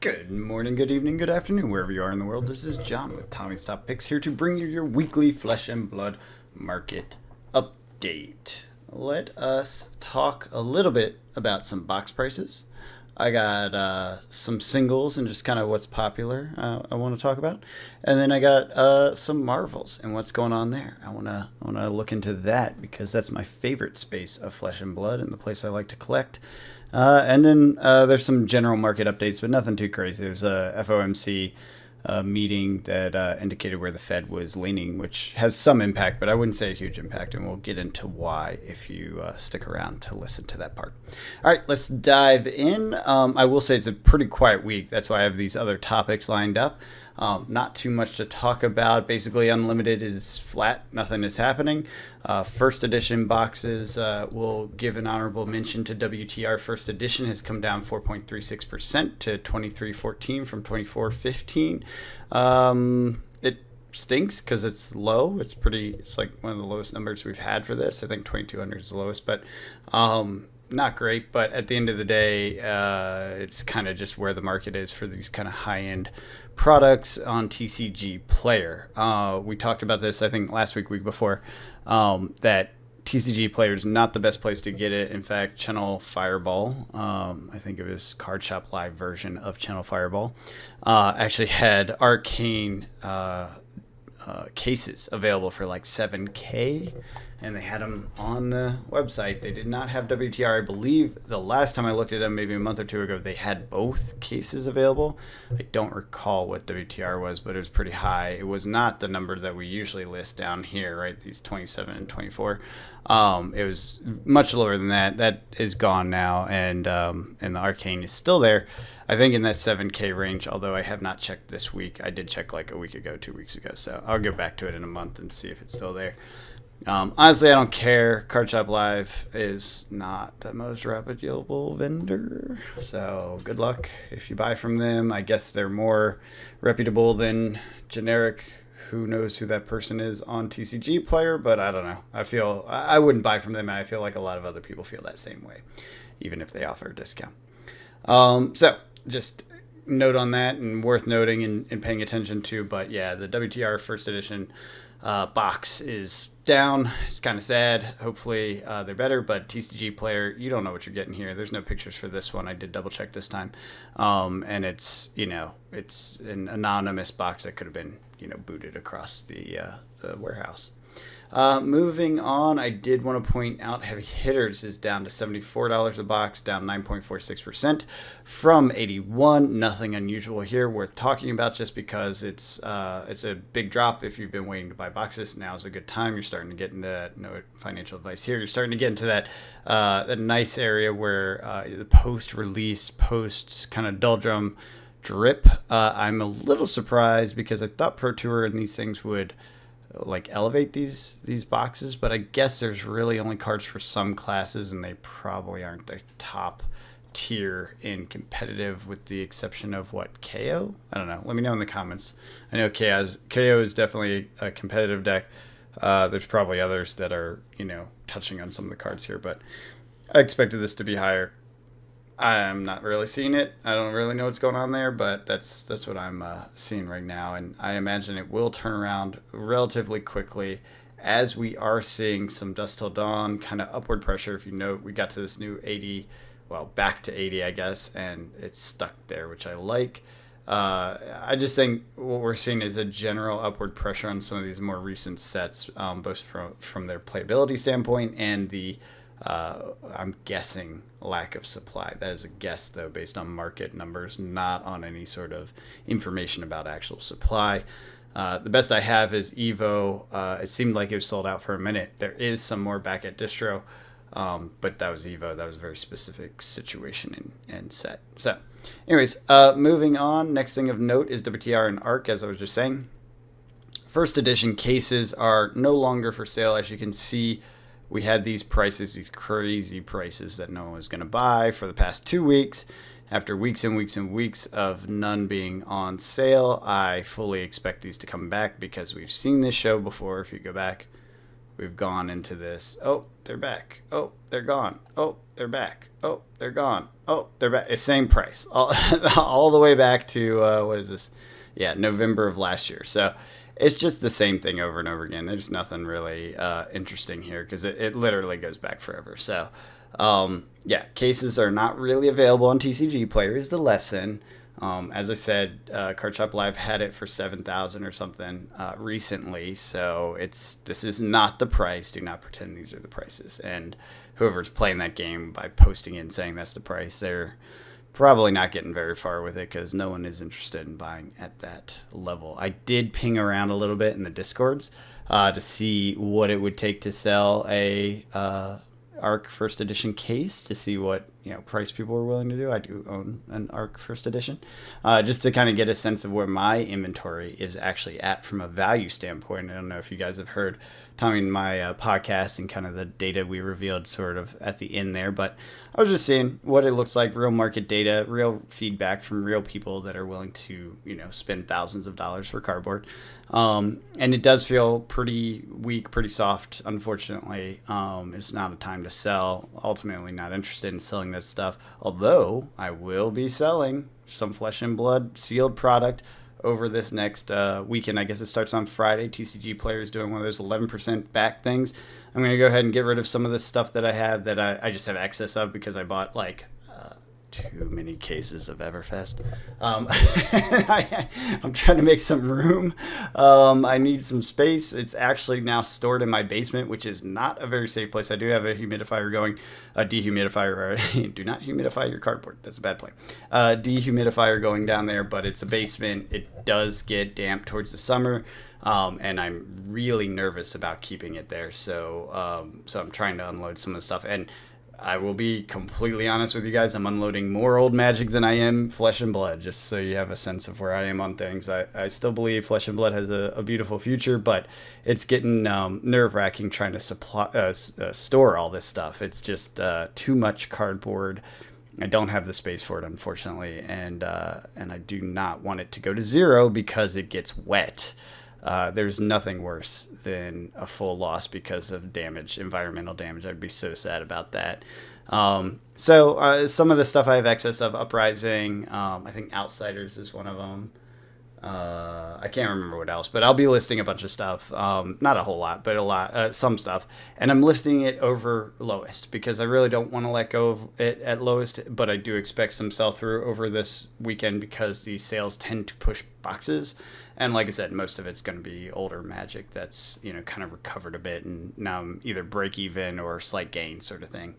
Good morning, good evening, good afternoon, wherever you are in the world. This is John with Tommy's Top Picks here to bring you your weekly flesh and blood market update. Let us talk a little bit about some box prices. I got some singles and just kind of what's popular I want to talk about, and then I got some Marvels and what's going on there. I wanna look into that because that's my favorite space of flesh and blood and the place I like to collect. And then there's some general market updates, but nothing too crazy. There's a FOMC meeting that indicated where the Fed was leaning, which has some impact, but I wouldn't say a huge impact. And we'll get into why if you stick around to listen to that part. All right, let's dive in. I will say it's a pretty quiet week. That's why I have these other topics lined up. Not too much to talk about. Basically, Unlimited is flat. Nothing is happening. First edition boxes will give an honorable mention to WTR. First edition has come down 4.36% to 23.14 from 24.15. It stinks because it's low. It's like one of the lowest numbers we've had for this. I think 2200 is the lowest, but not great. But at the end of the day, it's kind of just where the market is for these kind of high-end products on TCG Player. We talked about this, I think, last week before, that TCG Player is not the best place to get it. In fact, Channel Fireball, I think it was Card Shop Live version of Channel Fireball, actually had Arcane cases available for like 7K, and they had them on the website. They did not have WTR. I believe the last time I looked at them, maybe a month or two ago, they had both cases available. I don't recall what WTR was, but it was pretty high. It was not the number that we usually list down here, right? These 27 and 24. It was much lower than that. That is gone now, and the Arcane is still there. I think in that 7K range, although I have not checked this week. I did check like a week ago, 2 weeks ago, so I'll go back to it in a month and see if it's still there. Honestly, I don't care. Card Shop Live is not the most reputable vendor, so good luck if you buy from them. I guess they're more reputable than generic. Who knows who that person is on TCG Player, but I don't know. I wouldn't buy from them, and I feel like a lot of other people feel that same way, even if they offer a discount. So just note on that, and worth noting and paying attention to. But yeah, the WTR first edition box is down. It's kind of sad. Hopefully they're better, but TCG Player, you don't know what you're getting here. There's no pictures for this one. I did double check this time, and it's an anonymous box that could have been booted across the warehouse. Moving on, I did want to point out Heavy Hitters is down to $74 a box, down 9.46% from 81. Nothing unusual here worth talking about, just because it's a big drop. If you've been waiting to buy boxes, now is a good time. You're starting to get into that, no financial advice here. You're starting to get into that nice area where the post-release, post kind of doldrum drip. I'm a little surprised because I thought Pro Tour and these things would like elevate these boxes, but I guess there's really only cards for some classes, and they probably aren't the top tier in competitive, with the exception of what, KO? I don't know. Let me know in the comments. I know KO is definitely a competitive deck. There's probably others that are touching on some of the cards here, but I expected this to be higher. I'm not really seeing it. I don't really know what's going on there, but that's what I'm seeing right now, and I imagine it will turn around relatively quickly, as we are seeing some Dusk Till Dawn kind of upward pressure. If you note, we got to this new 80, well, back to 80, I guess, and it's stuck there, which I like. I just think what we're seeing is a general upward pressure on some of these more recent sets, both from their playability standpoint and the I'm guessing lack of supply. That is a guess, though, based on market numbers, not on any sort of information about actual supply. The best I have is Evo. It seemed like it was sold out for a minute. There is some more back at distro, but that was Evo. That was a very specific situation and set. So, anyways, moving on. Next thing of note is WTR and ARC, as I was just saying. First edition cases are no longer for sale. As you can see, we had these prices, these crazy prices that no one was going to buy for the past 2 weeks. After weeks and weeks and weeks of none being on sale, I fully expect these to come back because we've seen this show before. If you go back, we've gone into this. Oh, they're back. Oh, they're gone. Oh, they're back. Oh, they're gone. Oh, they're back. It's same price all the way back to what is this? Yeah, November of last year. So it's just the same thing over and over again. There's nothing really interesting here because it literally goes back forever. So yeah, cases are not really available on TCG Player is the lesson. As I said, Card Shop Live had it for 7,000 or something recently, so this is not the price. Do not pretend these are the prices. And whoever's playing that game by posting it and saying that's the price, they're probably not getting very far with it because no one is interested in buying at that level. I did ping around a little bit in the Discords to see what it would take to sell a ARC First Edition case to see what price people were willing to do. I do own an ARC First Edition, just to kind of get a sense of where my inventory is actually at from a value standpoint. I don't know if you guys have heard Tommy and my podcast and kind of the data we revealed sort of at the end there, but I was just seeing what it looks like, real market data, real feedback from real people that are willing to spend thousands of dollars for cardboard. And it does feel pretty weak, pretty soft, unfortunately. It's not a time to sell. Ultimately not interested in selling this stuff, although I will be selling some Flesh and Blood sealed product over this next weekend. I guess it starts on Friday. TCG Player is doing one of those 11% back things. I'm going to go ahead and get rid of some of the stuff that I have that I just have excess of because I bought too many cases of Everfest. I'm trying to make some room. I need some space. It's actually now stored in my basement, which is not a very safe place. I do have a humidifier going, a dehumidifier. Do not humidify your cardboard. That's a bad plan. Dehumidifier going down there, but it's a basement. It does get damp towards the summer. And I'm really nervous about keeping it there. So I'm trying to unload some of the stuff. And I will be completely honest with you guys. I'm unloading more old Magic than I am Flesh and Blood, just so you have a sense of where I am on things. I still believe Flesh and Blood has a beautiful future, but it's getting nerve-wracking trying to store all this stuff. It's just too much cardboard. I don't have the space for it, unfortunately, and I do not want it to go to zero because it gets wet. There's nothing worse than a full loss because of damage, environmental damage. I'd be so sad about that. So some of the stuff I have excess of, Uprising, I think Outsiders is one of them. I can't remember what else, but I'll be listing a bunch of stuff. Not a whole lot, but a lot, some stuff. And I'm listing it over lowest because I really don't want to let go of it at lowest, but I do expect some sell through over this weekend because these sales tend to push boxes. And like I said, most of it's going to be older Magic that's, kind of recovered a bit and now I'm either break even or slight gain sort of thing.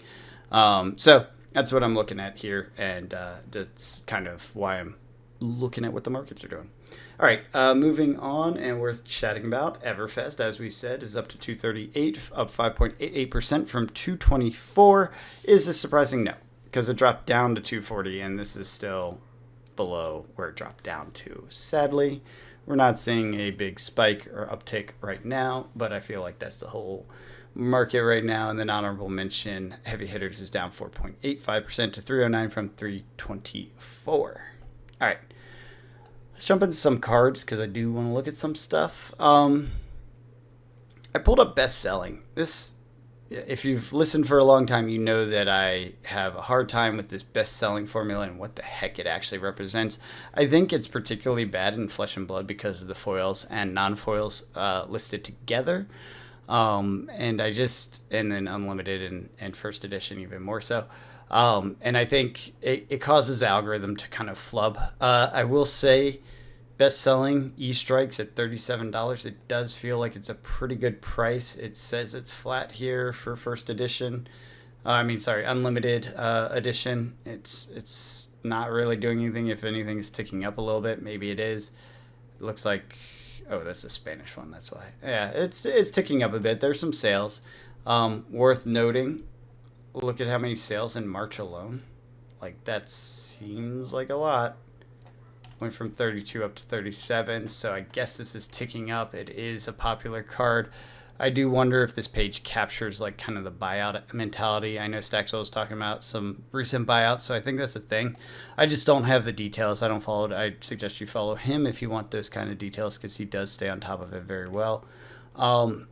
So that's what I'm looking at here. And that's kind of why I'm looking at what the markets are doing. All right, moving on and worth chatting about. Everfest, as we said, is up to 238, up 5.88% from 224. Is this surprising? No, because it dropped down to 240, and this is still below where it dropped down to. Sadly, we're not seeing a big spike or uptick right now, but I feel like that's the whole market right now. And then honorable mention, heavy hitters is down 4.85% to 309 from 324. All right, let's jump into some cards because I do want to look at some stuff. I pulled up best selling. This, if you've listened for a long time, you know that I have a hard time with this best selling formula and what the heck it actually represents. I think it's particularly bad in Flesh and Blood because of the foils and non-foils listed together. And then Unlimited and First Edition even more so. And I think it causes the algorithm to kind of flub. I will say best-selling E-Strikes at $37. It does feel like it's a pretty good price. It says it's flat here for First Edition. Unlimited edition. It's not really doing anything. If anything is ticking up a little bit, maybe it is. It looks like, oh, that's a Spanish one. That's why. Yeah, it's ticking up a bit. There's some sales. Worth noting. Look at how many sales in March alone. Like, that seems like a lot. Went from 32 up to 37, so I guess this is ticking up. It is a popular card. I do wonder if this page captures like kind of the buyout mentality. I know Staxel was talking about some recent buyouts, so I think that's a thing. I just don't have the details. I don't follow it. I suggest you follow him if you want those kind of details because he does stay on top of it very well.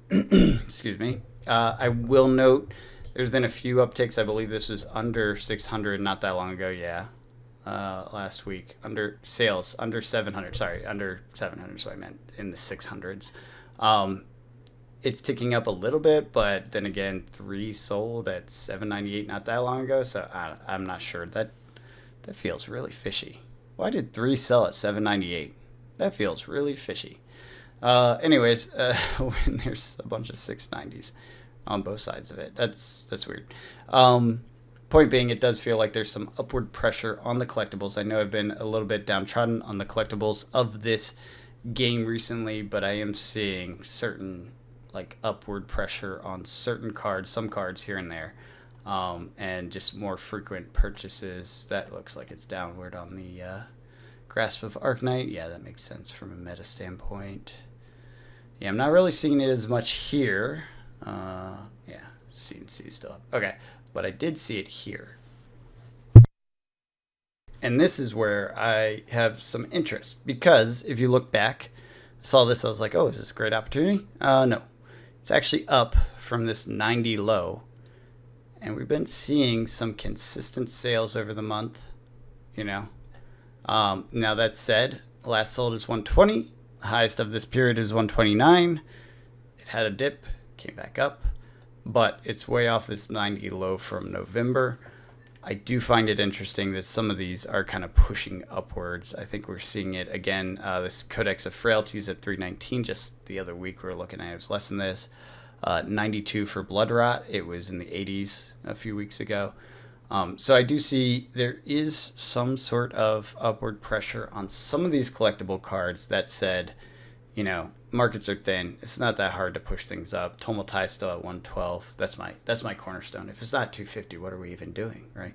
Excuse me. I will note there's been a few upticks. I believe this was under 600 not that long ago. Yeah. Last week under sales under 700. Sorry, under 700. So I meant in the 600s. It's ticking up a little bit, but then again, 3 sold at 798 not that long ago. So I'm not sure. That feels really fishy. Why did 3 sell at 798? That feels really fishy. Anyways, when there's a bunch of 690s on both sides of it, that's weird. Point being, it does feel like there's some upward pressure on the collectibles. I know I've been a little bit downtrodden on the collectibles of this game recently, but I am seeing certain like upward pressure on certain cards, some cards here and there, and just more frequent purchases. That looks like it's downward on the Grasp of Arknight. Yeah, that makes sense from a meta standpoint. Yeah, I'm not really seeing it as much here. Yeah, CNC still up. Okay, but I did see it here. And this is where I have some interest, because if you look back, I saw this, I was like, oh, is this a great opportunity? No. It's actually up from this 90 low. And we've been seeing some consistent sales over the month, you know. Now that said, last sold is 120. The highest of this period is 129. It had a dip, came back up, but it's way off this 90 low from November. I do find it interesting that some of these are kind of pushing upwards. I think we're seeing it again. This Codex of Frailties at 319. Just the other week we were looking at it was less than this. 92 for Blood Rot. It was in the 80s a few weeks ago. So I do see there is some sort of upward pressure on some of these collectible cards. That said, you know, markets are thin. It's not that hard to push things up. Tomultai still at 112. That's my cornerstone. If it's not 250, what are we even doing, right?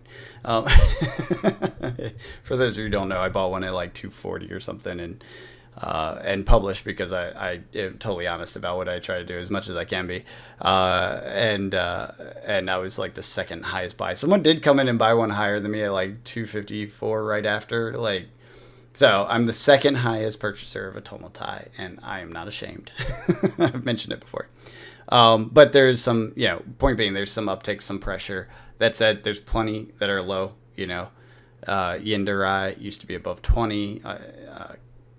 For those of you who don't know, I bought one at like 240 or something, and published because I am totally honest about what I try to do as much as I can be. And I was like the second highest buy. Someone did come in and buy one higher than me at like 254 right after. Like, so I'm the second highest purchaser of a Tomultai, and I am not ashamed. I've mentioned it before. But there's some, you know, point being, there's some uptick, some pressure. That said, there's plenty that are low, you know. Yindarai used to be above 20.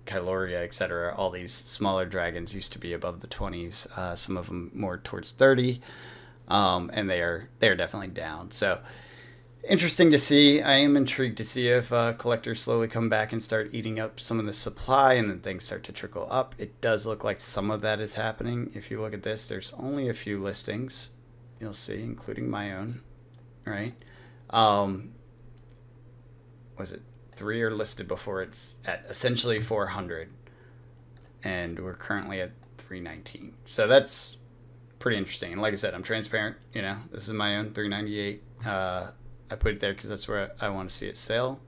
Kyloria, etc. All these smaller dragons used to be above the 20s. Some of them more towards 30, and they're definitely down. So interesting to see. I am intrigued to see if collectors slowly come back and start eating up some of the supply, and then things start to trickle up. It does look like some of that is happening. If you look at this, there's only a few listings. You'll see, including my own. Right? Was it? 3 are listed before it's at essentially 400, and we're currently at 319. So that's pretty interesting. And like I said, I'm transparent. You know, this is my own 398. I put it there because that's where I want to see it sell.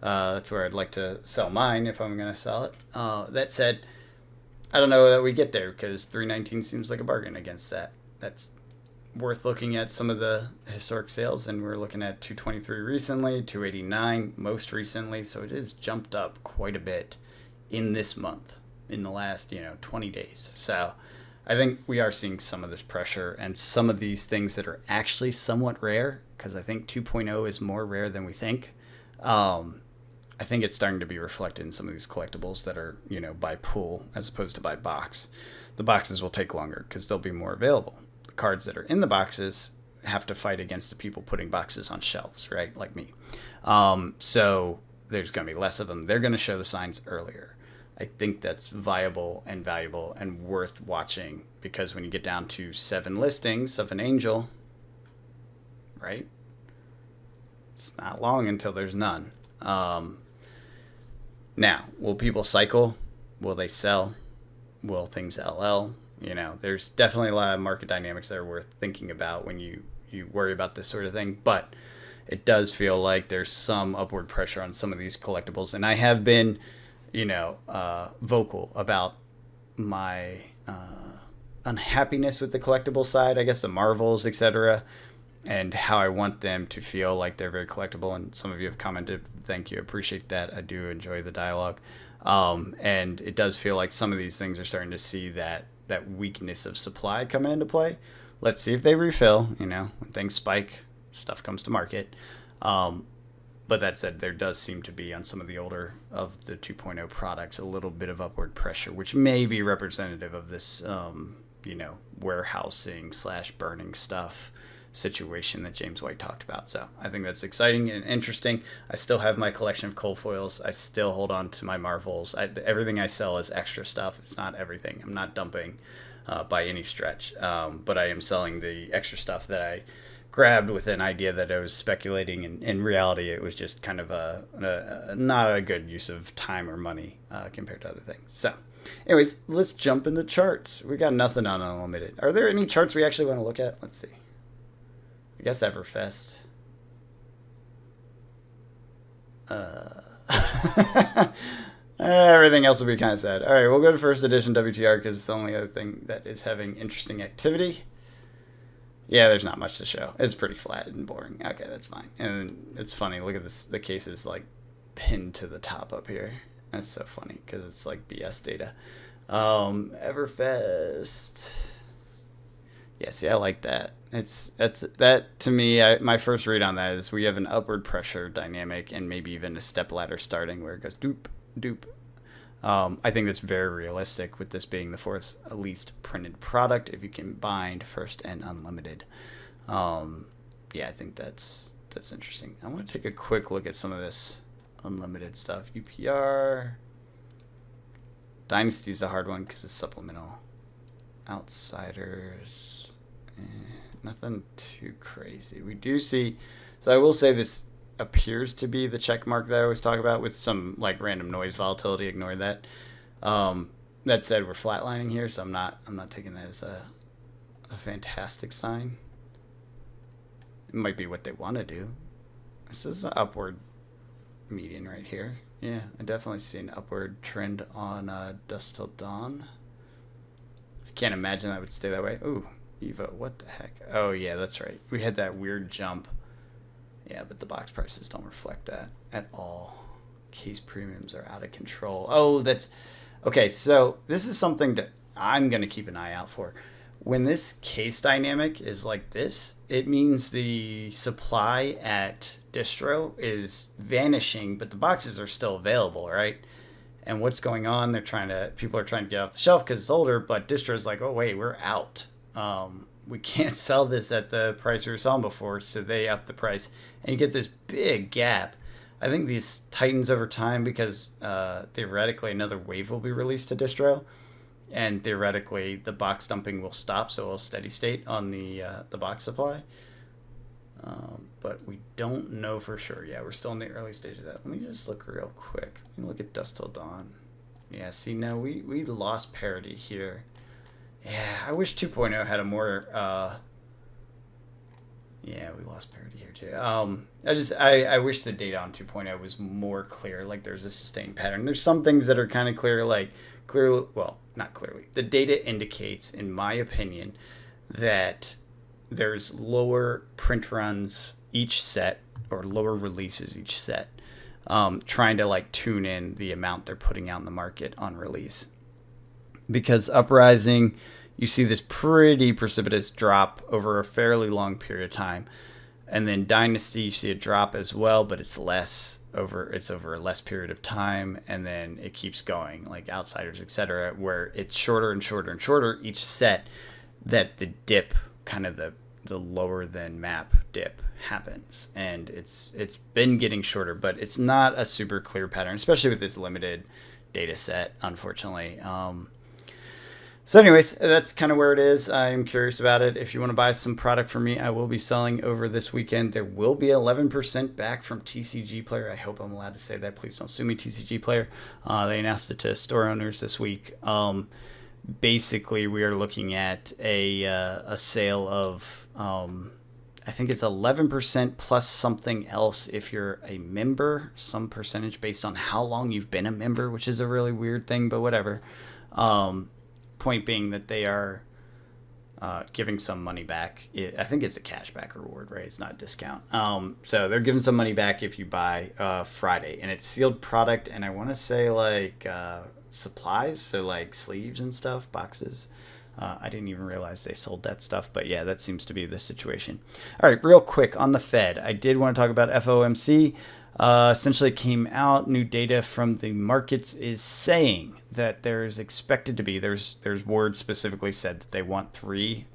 That's where I'd like to sell mine if I'm going to sell it. That said, I don't know that we get there because 319 seems like a bargain against that. That's worth looking at some of the historic sales, and we're looking at 223 recently, 289 most recently, so it has jumped up quite a bit in this month, in the last 20 days. So I think we are seeing some of this pressure and some of these things that are actually somewhat rare, because I think 2.0 is more rare than we think. I think it's starting to be reflected in some of these collectibles that are by pool as opposed to by box. The boxes will take longer because they'll be more available. Cards that are in the boxes have to fight against the people putting boxes on shelves, right? Like me. So there's going to be less of them. They're going to show the signs earlier. I think that's viable and valuable and worth watching, because when you get down to 7 listings of an angel, right? It's not long until there's none. Now, will people cycle? Will they sell? Will things LL? There's definitely a lot of market dynamics that are worth thinking about when you worry about this sort of thing. But it does feel like there's some upward pressure on some of these collectibles. And I have been, vocal about my unhappiness with the collectible side, I guess the Marvels, etc., and how I want them to feel like they're very collectible. And some of you have commented. Thank you. Appreciate that. I do enjoy the dialogue. And it does feel like some of these things are starting to see that that weakness of supply come into play. Let's see if they refill. When things spike, stuff comes to market. But that said, there does seem to be on some of the older of the 2.0 products a little bit of upward pressure, which may be representative of this, warehousing / burning stuff situation that James White talked about. So I think that's exciting and interesting. I still have my collection of cold foils. I still hold on to my Marvels. Everything I sell is extra stuff. It's not everything. I'm not dumping by any stretch, but I am selling the extra stuff that I grabbed with an idea that I was speculating. In reality, it was just kind of not a good use of time or money compared to other things. So anyways, let's jump into charts. We got nothing on Unlimited. Are there any charts we actually want to look at? Let's see. I guess Everfest. Everything else will be kind of sad. All right, we'll go to first edition WTR because it's the only other thing that is having interesting activity. Yeah, there's not much to show. It's pretty flat and boring. Okay, that's fine. And it's funny. Look at this. The case is like pinned to the top up here. That's so funny because it's like BS data. Everfest. Yeah, see, I like that. That to me. My first read on that is we have an upward pressure dynamic and maybe even a step ladder starting where it goes doop, doop. I think that's very realistic with this being the fourth least printed product if you combined first and Unlimited. Yeah, I think that's interesting. I want to take a quick look at some of this Unlimited stuff. UPR. Dynasty's a hard one because it's supplemental. Outsiders. Nothing too crazy. We do see, so I will say this appears to be the check mark that I always talk about with some like random noise volatility. Ignore that. That said, we're flatlining here, so I'm not taking that as a fantastic sign. It might be what they want to do. This is an upward median right here. Yeah, I definitely see an upward trend on dusk till dawn. I can't imagine that would stay that way. Ooh, Evo, what the heck? Oh yeah, that's right. We had that weird jump. Yeah, but the box prices don't reflect that at all. Case premiums are out of control. Oh, that's okay. So this is something that I'm going to keep an eye out for. When this case dynamic is like this, it means the supply at distro is vanishing, but the boxes are still available, right? And what's going on? People are trying to get off the shelf because it's older, but distro's like, oh wait, we're out. We can't sell this at the price we were selling before, so they up the price, and you get this big gap. I think these tightens over time because theoretically another wave will be released to distro, and theoretically the box dumping will stop, so it'll steady state on the box supply. But we don't know for sure. Yeah, we're still in the early stage of that. Let me just look real quick. Let me look at dusk till dawn. Yeah, see, now we lost parity here. Yeah, I wish 2.0 had a more, yeah, we lost parity here too. I wish the data on 2.0 was more clear, like there's a sustained pattern. There's some things that are kind of clear, well, not clearly. The data indicates, in my opinion, that there's lower print runs each set, or lower releases each set, trying to like tune in the amount they're putting out in the market on release. Because Uprising, you see this pretty precipitous drop over a fairly long period of time. And then Dynasty, you see a drop as well, but it's over a less period of time. And then it keeps going, like Outsiders, etc., where it's shorter and shorter and shorter each set that the dip, kind of the lower than map dip happens. And it's been getting shorter, but it's not a super clear pattern, especially with this limited data set, unfortunately. So anyways, that's kind of where it is. I'm curious about it. If you want to buy some product from me, I will be selling over this weekend. There will be 11% back from TCG Player. I hope I'm allowed to say that. Please don't sue me, TCG Player. They announced it to store owners this week. Basically, we are looking at a sale of, I think it's 11% plus something else if you're a member, some percentage based on how long you've been a member, which is a really weird thing, but whatever. Point being that they are giving some money back. I think it's a cashback reward, right? It's not a discount. So they're giving some money back if you buy Friday, and it's sealed product, and I want to say like supplies, so like sleeves and stuff, boxes. I didn't even realize they sold that stuff, but yeah, that seems to be the situation. All right, real quick on the Fed. I did want to talk about FOMC. Essentially came out, new data from the markets is saying that there's expected to be, there's words specifically said that they want 3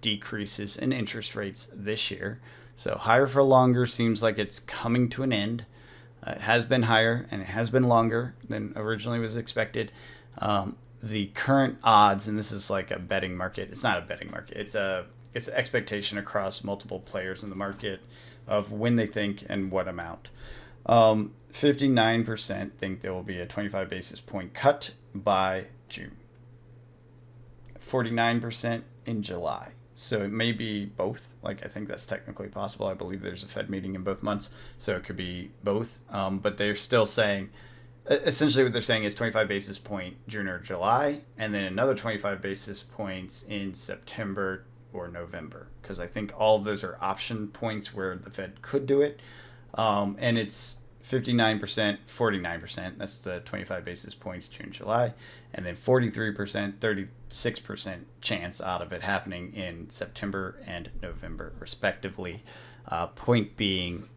decreases in interest rates this year. So higher for longer seems like it's coming to an end. It has been higher and it has been longer than originally was expected. The current odds, and this is like a betting market. It's not a betting market. It's an expectation across multiple players in the market of when they think and what amount. 59% think there will be a 25 basis point cut by June. 49% in July. So it may be both. Like, I think that's technically possible. I believe there's a Fed meeting in both months, so it could be both. But they're still saying, essentially what they're saying is 25 basis point June or July, and then another 25 basis points in September or November, because I think all of those are option points where the Fed could do it. And it's 59%, 49%. That's the 25 basis points June, July, and then 43%, 36% chance out of it happening in September and November, respectively. Point being,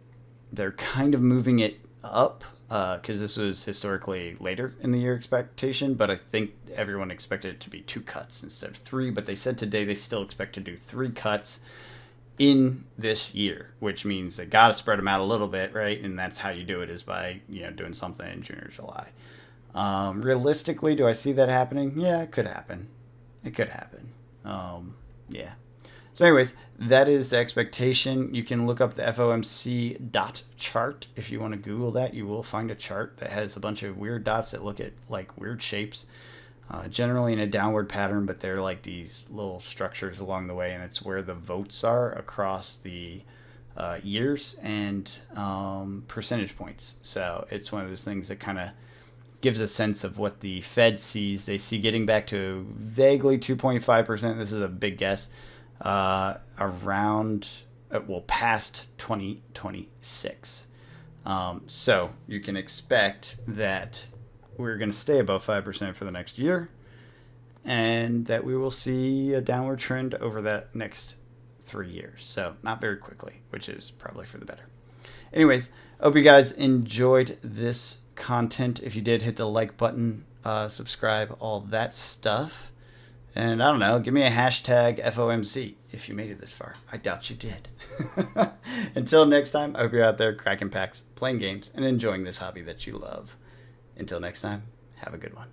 they're kind of moving it up because this was historically later in the year expectation, but I think everyone expected it to be 2 cuts instead of 3. But they said today they still expect to do 3 cuts in this year, which means they got to spread them out a little bit, right? And that's how you do it, is by, doing something in June or July. Realistically, do I see that happening? Yeah, it could happen. It could happen. Yeah. So anyways, that is the expectation. You can look up the FOMC dot chart. If you want to Google that, you will find a chart that has a bunch of weird dots that look at like weird shapes. Generally in a downward pattern, but they're like these little structures along the way, and it's where the votes are across the years and percentage points. So it's one of those things that kind of gives a sense of what the Fed sees. They see getting back to vaguely 2.5%. This is a big guess. Around, past 2026. So you can expect that we're going to stay above 5% for the next year, and that we will see a downward trend over that next 3 years. So not very quickly, which is probably for the better. Anyways, hope you guys enjoyed this content. If you did, hit the like button, subscribe, all that stuff. And I don't know, give me a hashtag FOMC if you made it this far. I doubt you did. Until next time, I hope you're out there cracking packs, playing games, and enjoying this hobby that you love. Until next time, have a good one.